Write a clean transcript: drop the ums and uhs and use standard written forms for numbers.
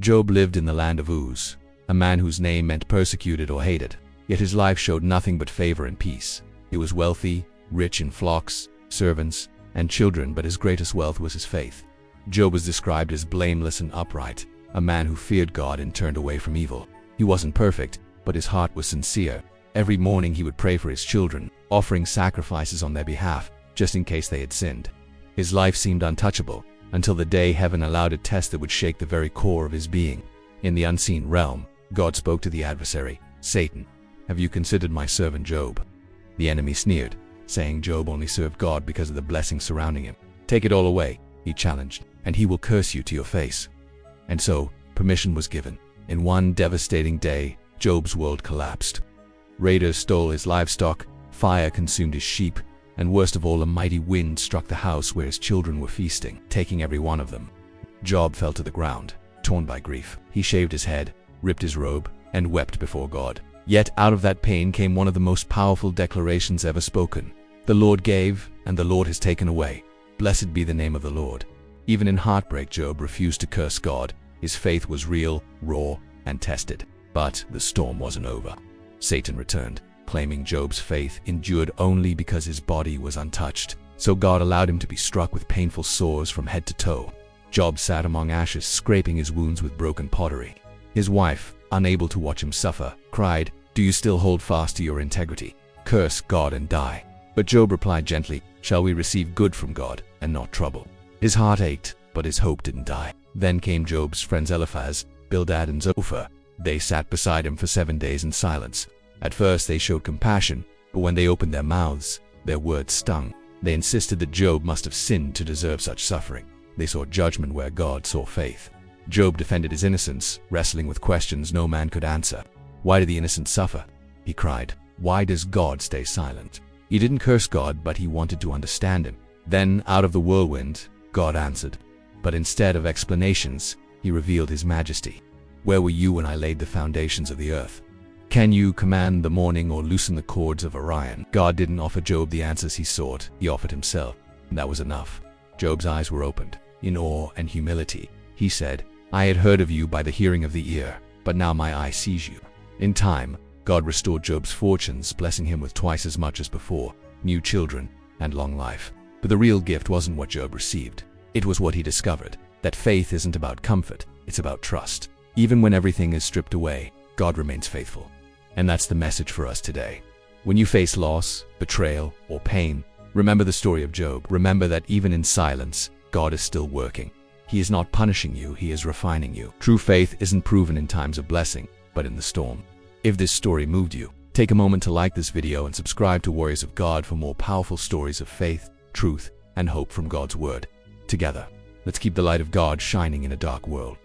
Job lived in the land of Uz, a man whose name meant persecuted or hated. Yet his life showed nothing but favor and peace. He was wealthy, rich in flocks, servants, and children, but his greatest wealth was his faith. Job was described as blameless and upright, a man who feared God and turned away from evil. He wasn't perfect, but his heart was sincere. Every morning he would pray for his children, offering sacrifices on their behalf, just in case they had sinned. His life seemed untouchable, until the day heaven allowed a test that would shake the very core of his being. In the unseen realm, God spoke to the adversary, Satan, "Have you considered my servant Job?" The enemy sneered, saying Job only served God because of the blessings surrounding him. "Take it all away," he challenged, "and he will curse you to your face." And so, permission was given. In one devastating day, Job's world collapsed. Raiders stole his livestock, fire consumed his sheep, and worst of all, a mighty wind struck the house where his children were feasting, taking every one of them. Job fell to the ground, torn by grief. He shaved his head, ripped his robe, and wept before God. Yet out of that pain came one of the most powerful declarations ever spoken. "The Lord gave, and the Lord has taken away. Blessed be the name of the Lord." Even in heartbreak, Job refused to curse God. His faith was real, raw, and tested. But the storm wasn't over. Satan returned, claiming Job's faith endured only because his body was untouched. So God allowed him to be struck with painful sores from head to toe. Job sat among ashes, scraping his wounds with broken pottery. His wife, unable to watch him suffer, cried, "Do you still hold fast to your integrity? Curse God and die." But Job replied gently, "Shall we receive good from God and not trouble?" His heart ached, but his hope didn't die. Then came Job's friends Eliphaz, Bildad, and Zophar. They sat beside him for 7 days in silence. At first they showed compassion, but when they opened their mouths, their words stung. They insisted that Job must have sinned to deserve such suffering. They saw judgment where God saw faith. Job defended his innocence, wrestling with questions no man could answer. "Why do the innocent suffer?" he cried. "Why does God stay silent?" He didn't curse God, but he wanted to understand him. Then, out of the whirlwind, God answered. But instead of explanations, he revealed his majesty. "Where were you when I laid the foundations of the earth? Can you command the morning or loosen the cords of Orion?" God didn't offer Job the answers he sought. He offered himself. And that was enough. Job's eyes were opened. In awe and humility, he said, "I had heard of you by the hearing of the ear, but now my eye sees you." In time, God restored Job's fortunes, blessing him with twice as much as before, new children, and long life. But the real gift wasn't what Job received. It was what he discovered, that faith isn't about comfort, it's about trust. Even when everything is stripped away, God remains faithful. And that's the message for us today. When you face loss, betrayal, or pain, remember the story of Job. Remember that even in silence, God is still working. He is not punishing you, he is refining you. True faith isn't proven in times of blessing, but in the storm. If this story moved you, take a moment to like this video and subscribe to Warriors of God for more powerful stories of faith, truth, and hope from God's Word. Together, let's keep the light of God shining in a dark world.